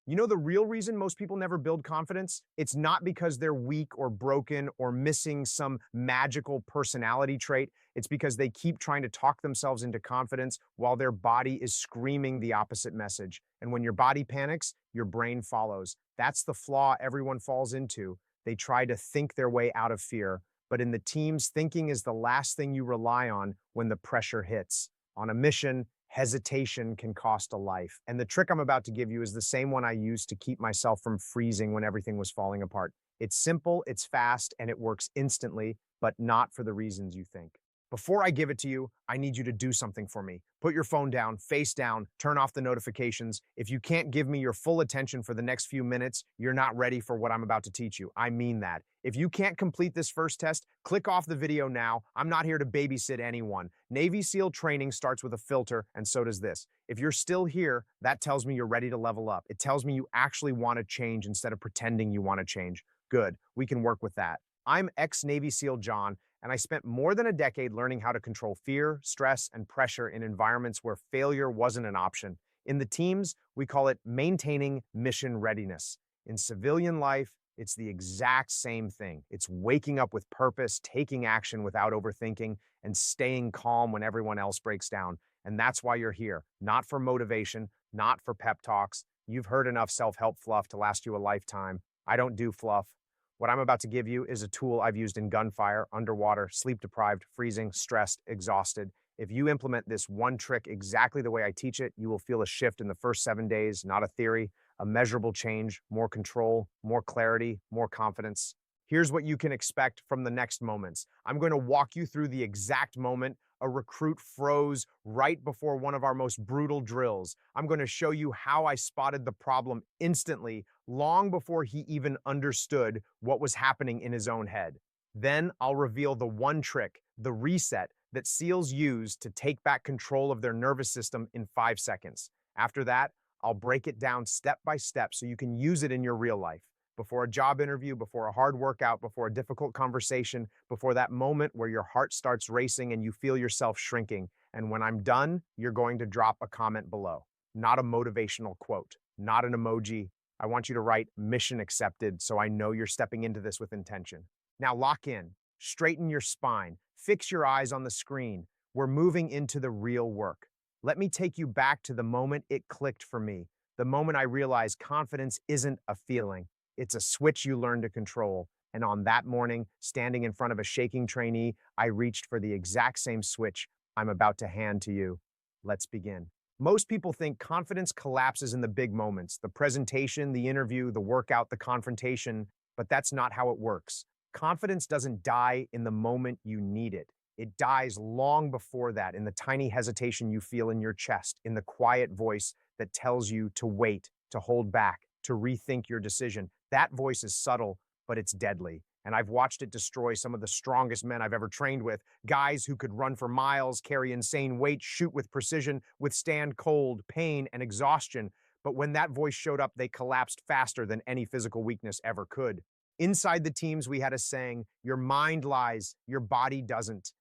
You know the real reason most people never build confidence? It's not because they're weak or broken or missing some magical personality trait. It's because they keep trying to talk themselves into confidence while their body is screaming the opposite message. And when your body panics, your brain follows. That's the flaw everyone falls into. They try to think their way out of fear. But in the teams, thinking is the last thing you rely on when the pressure hits. On a mission, hesitation can cost a life. And the trick I'm about to give you is the same one I used to keep myself from freezing when everything was falling apart. It's simple, it's fast, and it works instantly, but not for the reasons you think. Before I give it to you, I need you to do something for me. Put your phone down, face down, turn off the notifications. If you can't give me your full attention for the next few minutes, you're not ready for what I'm about to teach you. I mean that. If you can't complete this first test, click off the video now. I'm not here to babysit anyone. Navy SEAL training starts with a filter, and so does this. If you're still here, that tells me you're ready to level up. It tells me you actually want to change instead of pretending you want to change. Good, we can work with that. I'm ex-Navy SEAL John, and I spent more than a decade learning how to control fear, stress, and pressure in environments where failure wasn't an option. In the teams, we call it maintaining mission readiness. In civilian life, it's the exact same thing. It's waking up with purpose, taking action without overthinking, and staying calm when everyone else breaks down. And that's why you're here, not for motivation, not for pep talks. You've heard enough self-help fluff to last you a lifetime. I don't do fluff. What I'm about to give you is a tool I've used in gunfire, underwater, sleep-deprived, freezing, stressed, exhausted. If you implement this one trick exactly the way I teach it, you will feel a shift in the first 7 days, not a theory, a measurable change, more control, more clarity, more confidence. Here's what you can expect from the next moments. I'm going to walk you through the exact moment a recruit froze right before one of our most brutal drills. I'm going to show you how I spotted the problem instantly, long before he even understood what was happening in his own head. Then I'll reveal the one trick, the reset, that SEALs use to take back control of their nervous system in 5 seconds. After that, I'll break it down step by step so you can use it in your real life. Before a job interview, before a hard workout, before a difficult conversation, before that moment where your heart starts racing and you feel yourself shrinking. And when I'm done, you're going to drop a comment below. Not a motivational quote, not an emoji. I want you to write mission accepted so I know you're stepping into this with intention. Now lock in, straighten your spine, fix your eyes on the screen. We're moving into the real work. Let me take you back to the moment it clicked for me, the moment I realized confidence isn't a feeling. It's a switch you learn to control. And on that morning, standing in front of a shaking trainee, I reached for the exact same switch I'm about to hand to you. Let's begin. Most people think confidence collapses in the big moments, the presentation, the interview, the workout, the confrontation, but that's not how it works. Confidence doesn't die in the moment you need it. It dies long before that, in the tiny hesitation you feel in your chest, in the quiet voice that tells you to wait, to hold back, to rethink your decision. That voice is subtle, but it's deadly. And I've watched it destroy some of the strongest men I've ever trained with, guys who could run for miles, carry insane weight, shoot with precision, withstand cold, pain, and exhaustion. But when that voice showed up, they collapsed faster than any physical weakness ever could. Inside the teams, we had a saying, your mind lies, your body doesn't.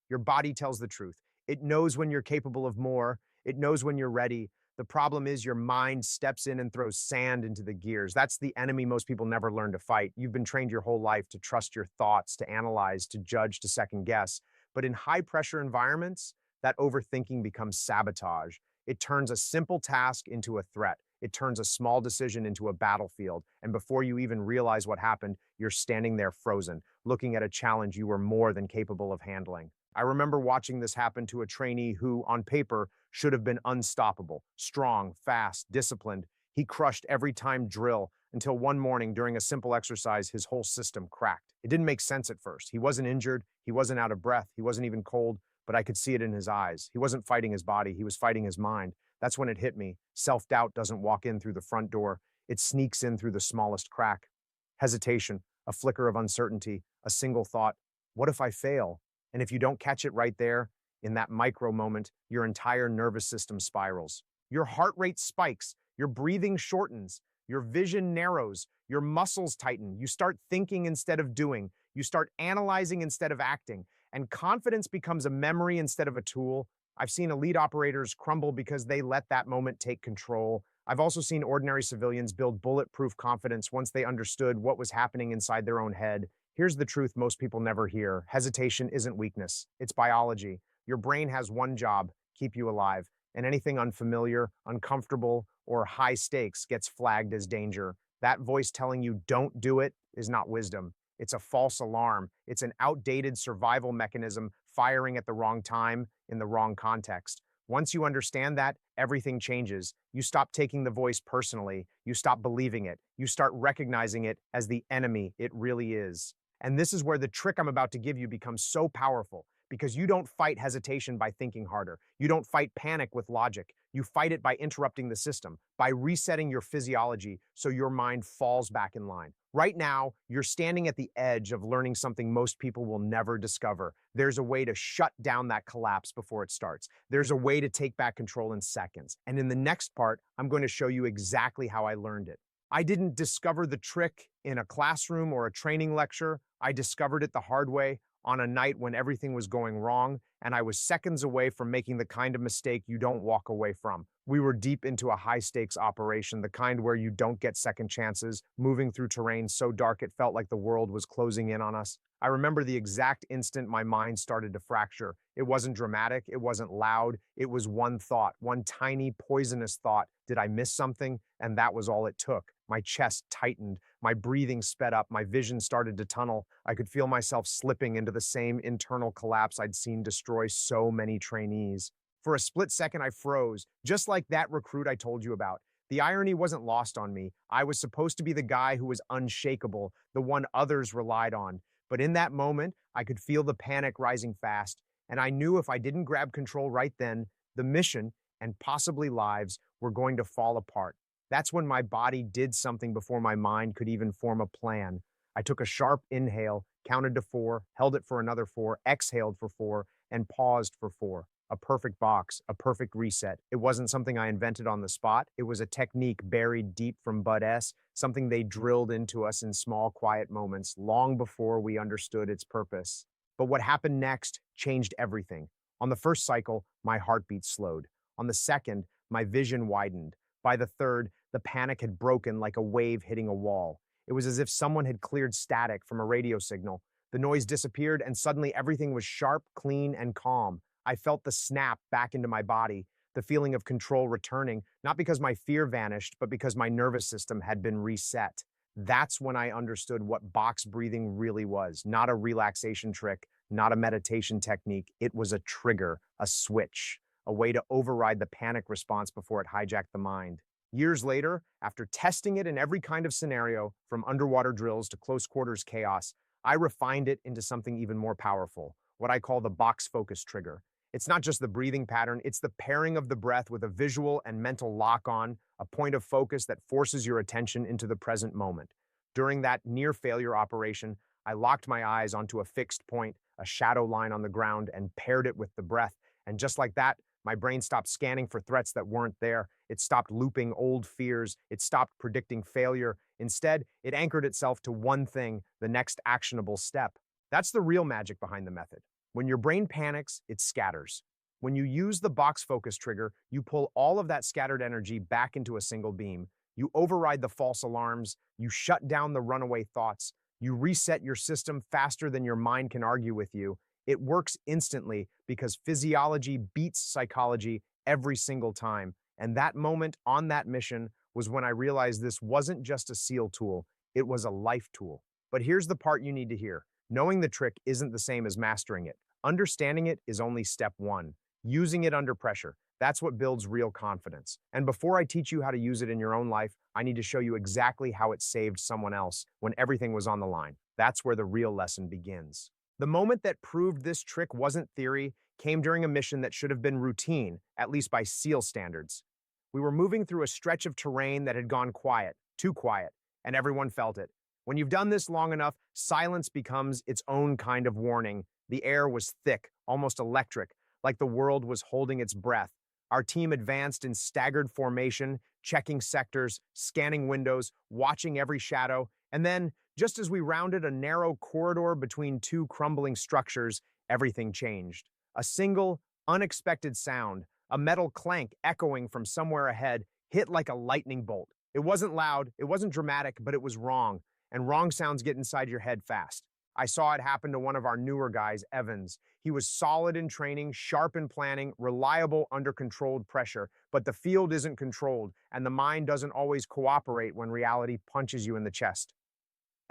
Your body tells the truth. It knows when you're capable of more. It knows when you're ready. The problem is your mind steps in and throws sand into the gears. That's the enemy most people never learn to fight. You've been trained your whole life to trust your thoughts, to analyze, to judge, to second guess. But in high pressure environments, that overthinking becomes sabotage. It turns a simple task into a threat. It turns a small decision into a battlefield. And before you even realize what happened, you're standing there frozen, looking at a challenge you were more than capable of handling. I remember watching this happen to a trainee who, on paper, should have been unstoppable, strong, fast, disciplined. He crushed every time drill until one morning during a simple exercise, his whole system cracked. It didn't make sense at first. He wasn't injured. He wasn't out of breath. He wasn't even cold, but I could see it in his eyes. He wasn't fighting his body. He was fighting his mind. That's when it hit me. Self-doubt doesn't walk in through the front door. It sneaks in through the smallest crack. Hesitation, a flicker of uncertainty, a single thought. What if I fail? And if you don't catch it right there, in that micro moment, your entire nervous system spirals. Your heart rate spikes, your breathing shortens, your vision narrows, your muscles tighten. You start thinking instead of doing. You start analyzing instead of acting. And confidence becomes a memory instead of a tool. I've seen elite operators crumble because they let that moment take control. I've also seen ordinary civilians build bulletproof confidence once they understood what was happening inside their own head. Here's the truth most people never hear: hesitation isn't weakness, it's biology. Your brain has one job: keep you alive. And anything unfamiliar, uncomfortable, or high stakes gets flagged as danger. That voice telling you don't do it is not wisdom. It's a false alarm. It's an outdated survival mechanism firing at the wrong time in the wrong context. Once you understand that, everything changes. You stop taking the voice personally. You stop believing it. You start recognizing it as the enemy it really is. And this is where the trick I'm about to give you becomes so powerful, because you don't fight hesitation by thinking harder. You don't fight panic with logic. You fight it by interrupting the system, by resetting your physiology so your mind falls back in line. Right now, you're standing at the edge of learning something most people will never discover. There's a way to shut down that collapse before it starts. There's a way to take back control in seconds. And in the next part, I'm going to show you exactly how I learned it. I didn't discover the trick in a classroom or a training lecture. I discovered it the hard way on a night when everything was going wrong, and I was seconds away from making the kind of mistake you don't walk away from. We were deep into a high-stakes operation, the kind where you don't get second chances, moving through terrain so dark it felt like the world was closing in on us. I remember the exact instant my mind started to fracture. It wasn't dramatic, it wasn't loud, it was one thought, one tiny, poisonous thought. Did I miss something? And that was all it took. My chest tightened, my breathing sped up, my vision started to tunnel. I could feel myself slipping into the same internal collapse I'd seen destroy so many trainees. For a split second, I froze, just like that recruit I told you about. The irony wasn't lost on me. I was supposed to be the guy who was unshakable, the one others relied on. But in that moment, I could feel the panic rising fast, and I knew if I didn't grab control right then, the mission, and possibly lives, were going to fall apart. That's when my body did something before my mind could even form a plan. I took a sharp inhale, counted to 4, held it for another 4, exhaled for 4, and paused for 4. A perfect box, a perfect reset. It wasn't something I invented on the spot. It was a technique buried deep from Bud S., something they drilled into us in small, quiet moments long before we understood its purpose. But what happened next changed everything. On the first cycle, my heartbeat slowed. On the second, my vision widened. By the third, the panic had broken like a wave hitting a wall. It was as if someone had cleared static from a radio signal. The noise disappeared, and suddenly everything was sharp, clean, and calm. I felt the snap back into my body, the feeling of control returning, not because my fear vanished, but because my nervous system had been reset. That's when I understood what box breathing really was. Not a relaxation trick, not a meditation technique. It was a trigger, a switch, a way to override the panic response before it hijacked the mind. Years later, after testing it in every kind of scenario, from underwater drills to close quarters chaos, I refined it into something even more powerful, what I call the box focus trigger. It's not just the breathing pattern, it's the pairing of the breath with a visual and mental lock-on, a point of focus that forces your attention into the present moment. During that near-failure operation, I locked my eyes onto a fixed point, a shadow line on the ground, and paired it with the breath. And just like that, my brain stopped scanning for threats that weren't there. It stopped looping old fears. It stopped predicting failure. Instead, it anchored itself to one thing, the next actionable step. That's the real magic behind the method. When your brain panics, it scatters. When you use the box focus trigger, you pull all of that scattered energy back into a single beam. You override the false alarms. You shut down the runaway thoughts. You reset your system faster than your mind can argue with you. It works instantly because physiology beats psychology every single time. And that moment on that mission was when I realized this wasn't just a SEAL tool, it was a life tool. But here's the part you need to hear. Knowing the trick isn't the same as mastering it. Understanding it is only step one. Using it under pressure. That's what builds real confidence. And before I teach you how to use it in your own life, I need to show you exactly how it saved someone else when everything was on the line. That's where the real lesson begins. The moment that proved this trick wasn't theory came during a mission that should have been routine, at least by SEAL standards. We were moving through a stretch of terrain that had gone quiet, too quiet, and everyone felt it. When you've done this long enough, silence becomes its own kind of warning. The air was thick, almost electric, like the world was holding its breath. Our team advanced in staggered formation, checking sectors, scanning windows, watching every shadow, and then, just as we rounded a narrow corridor between two crumbling structures, everything changed. A single, unexpected sound, a metal clank echoing from somewhere ahead, hit like a lightning bolt. It wasn't loud, it wasn't dramatic, but it was wrong. And wrong sounds get inside your head fast. I saw it happen to one of our newer guys, Evans. He was solid in training, sharp in planning, reliable under controlled pressure, but the field isn't controlled, and the mind doesn't always cooperate when reality punches you in the chest.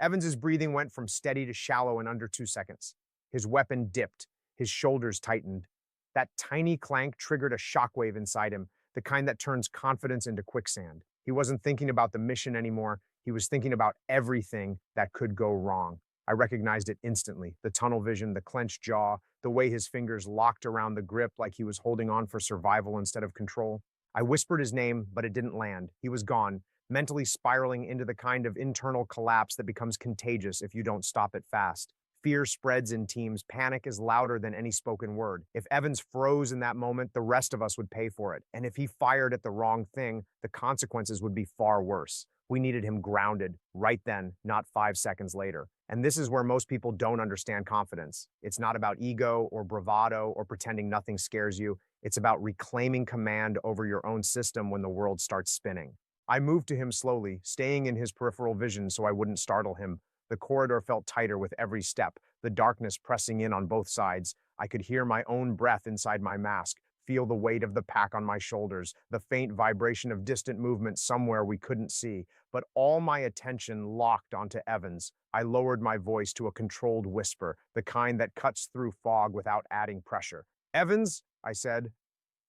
Evans's breathing went from steady to shallow in under 2 seconds. His weapon dipped, his shoulders tightened. That tiny clank triggered a shockwave inside him, the kind that turns confidence into quicksand. He wasn't thinking about the mission anymore. He was thinking about everything that could go wrong. I recognized it instantly. The tunnel vision, the clenched jaw, the way his fingers locked around the grip like he was holding on for survival instead of control. I whispered his name, but it didn't land. He was gone, mentally spiraling into the kind of internal collapse that becomes contagious if you don't stop it fast. Fear spreads in teams. Panic is louder than any spoken word. If Evans froze in that moment, the rest of us would pay for it. And if he fired at the wrong thing, the consequences would be far worse. We needed him grounded right then, not 5 seconds later. And this is where most people don't understand confidence. It's not about ego or bravado or pretending nothing scares you. It's about reclaiming command over your own system when the world starts spinning. I moved to him slowly, staying in his peripheral vision so I wouldn't startle him. The corridor felt tighter with every step, the darkness pressing in on both sides. I could hear my own breath inside my mask, feel the weight of the pack on my shoulders, the faint vibration of distant movement somewhere we couldn't see. But all my attention locked onto Evans. I lowered my voice to a controlled whisper, the kind that cuts through fog without adding pressure. "Evans," I said,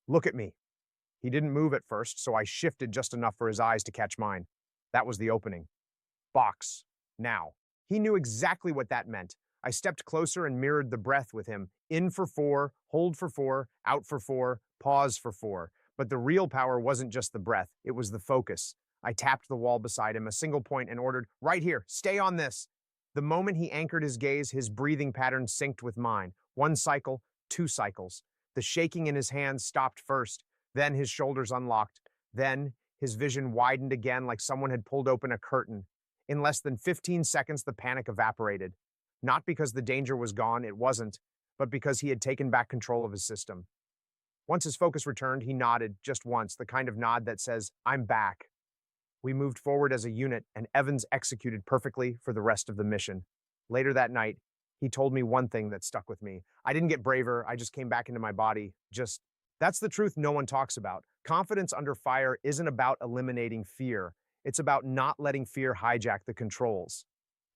"look at me." He didn't move at first, so I shifted just enough for his eyes to catch mine. That was the opening. Box. Now. He knew exactly what that meant. I stepped closer and mirrored the breath with him. In for 4, hold for 4, out for 4, pause for 4. But the real power wasn't just the breath, it was the focus. I tapped the wall beside him, a single point, and ordered, "Right here, stay on this." The moment he anchored his gaze, his breathing pattern synced with mine. 1 cycle, 2 cycles. The shaking in his hands stopped first. Then his shoulders unlocked. Then his vision widened again like someone had pulled open a curtain. In less than 15 seconds, the panic evaporated. Not because the danger was gone, it wasn't, but because he had taken back control of his system. Once his focus returned, he nodded just once, the kind of nod that says, "I'm back." We moved forward as a unit, and Evans executed perfectly for the rest of the mission. Later that night, he told me one thing that stuck with me. I didn't get braver, I just came back into my body. That's the truth no one talks about. Confidence under fire isn't about eliminating fear. It's about not letting fear hijack the controls.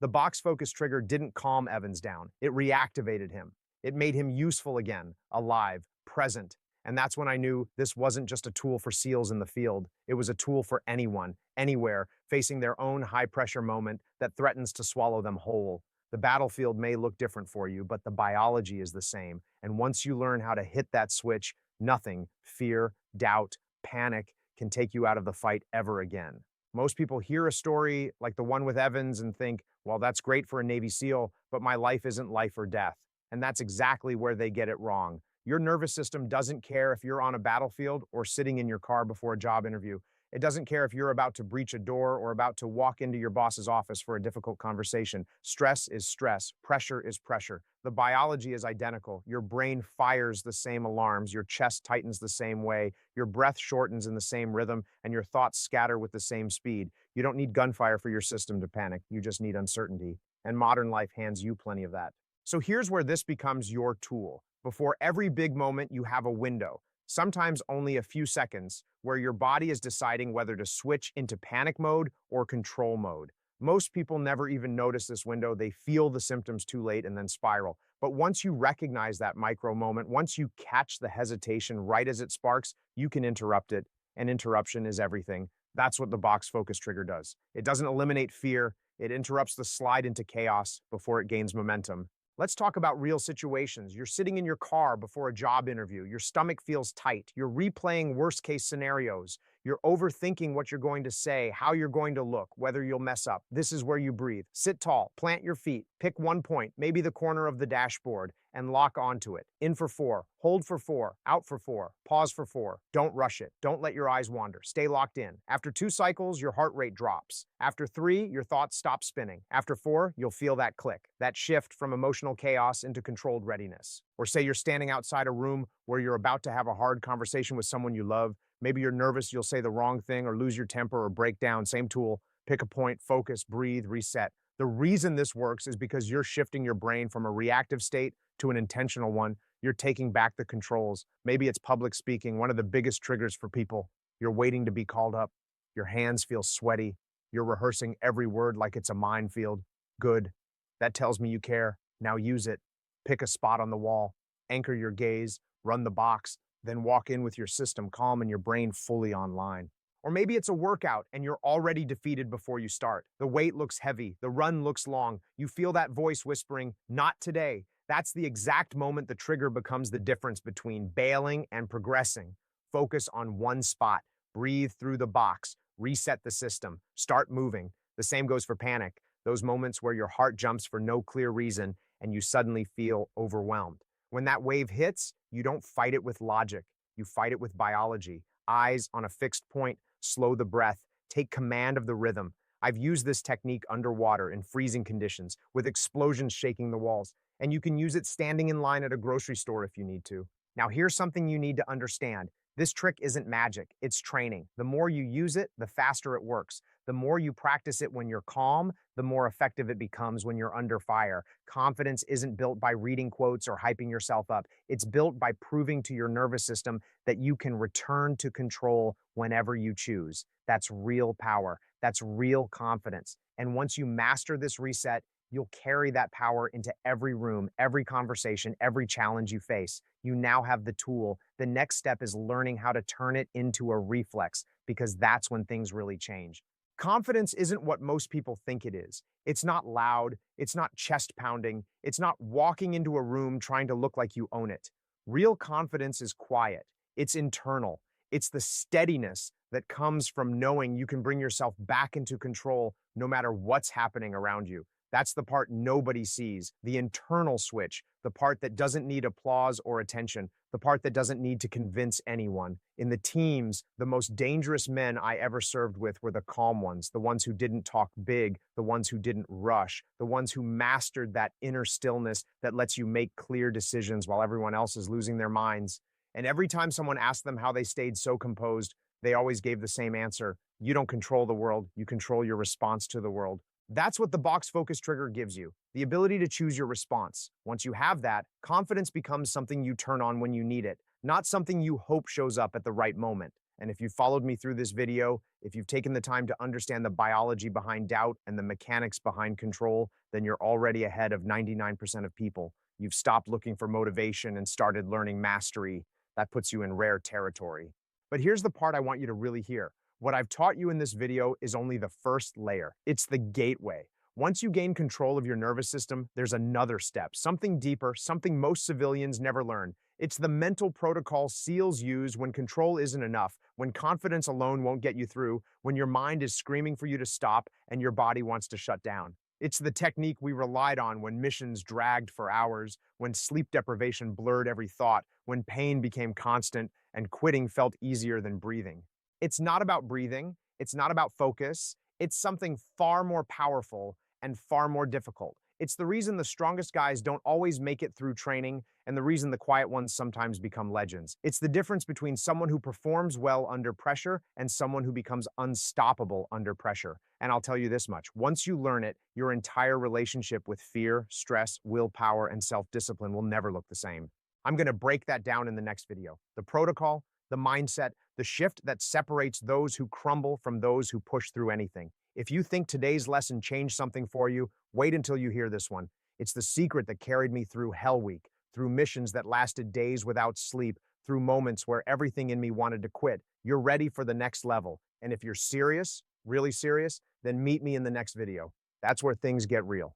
The box focus trigger didn't calm Evans down. It reactivated him. It made him useful again, alive, present. And that's when I knew this wasn't just a tool for SEALs in the field. It was a tool for anyone, anywhere, facing their own high-pressure moment that threatens to swallow them whole. The battlefield may look different for you, but the biology is the same. And once you learn how to hit that switch, nothing, fear, doubt, panic, can take you out of the fight ever again. Most people hear a story like the one with Evans and think, well, that's great for a Navy SEAL, but my life isn't life or death. And that's exactly where they get it wrong. Your nervous system doesn't care if you're on a battlefield or sitting in your car before a job interview. It doesn't care if you're about to breach a door or about to walk into your boss's office for a difficult conversation. Stress is stress. Pressure is pressure. The biology is identical. Your brain fires the same alarms. Your chest tightens the same way. Your breath shortens in the same rhythm, and your thoughts scatter with the same speed. You don't need gunfire for your system to panic. You just need uncertainty. And modern life hands you plenty of that. So here's where this becomes your tool. Before every big moment, you have a window, sometimes only a few seconds, where your body is deciding whether to switch into panic mode or control mode. Most people never even notice this window. They feel the symptoms too late and then spiral. But once you recognize that micro moment, once you catch the hesitation right as it sparks, you can interrupt it. And interruption is everything. That's what the box focus trigger does. It doesn't eliminate fear. It interrupts the slide into chaos before it gains momentum. Let's talk about real situations. You're sitting in your car before a job interview. Your stomach feels tight. You're replaying worst-case scenarios. You're overthinking what you're going to say, how you're going to look, whether you'll mess up. This is where you breathe. Sit tall, plant your feet, pick one point, maybe the corner of the dashboard, and lock onto it. In for 4, hold for 4, out for 4, pause for 4. Don't rush it. Don't let your eyes wander. Stay locked in. After 2 cycles, your heart rate drops. After 3, your thoughts stop spinning. After 4, you'll feel that click, that shift from emotional chaos into controlled readiness. Or say you're standing outside a room where you're about to have a hard conversation with someone you love. Maybe you're nervous, you'll say the wrong thing or lose your temper or break down. Same tool, pick a point, focus, breathe, reset. The reason this works is because you're shifting your brain from a reactive state to an intentional one. You're taking back the controls. Maybe it's public speaking, one of the biggest triggers for people. You're waiting to be called up. Your hands feel sweaty. You're rehearsing every word like it's a minefield. Good. That tells me you care. Now use it. Pick a spot on the wall. Anchor your gaze. Run the box. Then walk in with your system calm and your brain fully online. Or maybe it's a workout and you're already defeated before you start. The weight looks heavy. The run looks long. You feel that voice whispering, "Not today." That's the exact moment the trigger becomes the difference between bailing and progressing. Focus on one spot. Breathe through the box. Reset the system. Start moving. The same goes for panic. Those moments where your heart jumps for no clear reason and you suddenly feel overwhelmed. When that wave hits, you don't fight it with logic. You fight it with biology. Eyes on a fixed point, slow the breath, take command of the rhythm. I've used this technique underwater in freezing conditions with explosions shaking the walls, and you can use it standing in line at a grocery store if you need to. Now, here's something you need to understand. This trick isn't magic, it's training. The more you use it, the faster it works. The more you practice it when you're calm, the more effective it becomes when you're under fire. Confidence isn't built by reading quotes or hyping yourself up. It's built by proving to your nervous system that you can return to control whenever you choose. That's real power. That's real confidence. And once you master this reset, you'll carry that power into every room, every conversation, every challenge you face. You now have the tool. The next step is learning how to turn it into a reflex, because that's when things really change. Confidence isn't what most people think it is. It's not loud. It's not chest pounding. It's not walking into a room trying to look like you own it. Real confidence is quiet. It's internal. It's the steadiness that comes from knowing you can bring yourself back into control no matter what's happening around you. That's the part nobody sees, the internal switch, the part that doesn't need applause or attention, the part that doesn't need to convince anyone. In the teams, the most dangerous men I ever served with were the calm ones, the ones who didn't talk big, the ones who didn't rush, the ones who mastered that inner stillness that lets you make clear decisions while everyone else is losing their minds. And every time someone asked them how they stayed so composed, they always gave the same answer. You don't control the world, you control your response to the world. That's what the box focus trigger gives you, the ability to choose your response. Once you have that, confidence becomes something you turn on when you need it, not something you hope shows up at the right moment. And if you've followed me through this video, if you've taken the time to understand the biology behind doubt and the mechanics behind control, then you're already ahead of 99% of people. You've stopped looking for motivation and started learning mastery. That puts you in rare territory. But here's the part I want you to really hear. What I've taught you in this video is only the first layer. It's the gateway. Once you gain control of your nervous system, there's another step, something deeper, something most civilians never learn. It's the mental protocol SEALs use when control isn't enough, when confidence alone won't get you through, when your mind is screaming for you to stop and your body wants to shut down. It's the technique we relied on when missions dragged for hours, when sleep deprivation blurred every thought, when pain became constant and quitting felt easier than breathing. It's not about breathing. It's not about focus. It's something far more powerful and far more difficult. It's the reason the strongest guys don't always make it through training and the reason the quiet ones sometimes become legends. It's the difference between someone who performs well under pressure and someone who becomes unstoppable under pressure. And I'll tell you this much, once you learn it, your entire relationship with fear, stress, willpower, and self-discipline will never look the same. I'm going to break that down in the next video. The protocol, the mindset, the shift that separates those who crumble from those who push through anything. If you think today's lesson changed something for you, wait until you hear this one. It's the secret that carried me through Hell Week, through missions that lasted days without sleep, through moments where everything in me wanted to quit. You're ready for the next level. And if you're serious, really serious, then meet me in the next video. That's where things get real.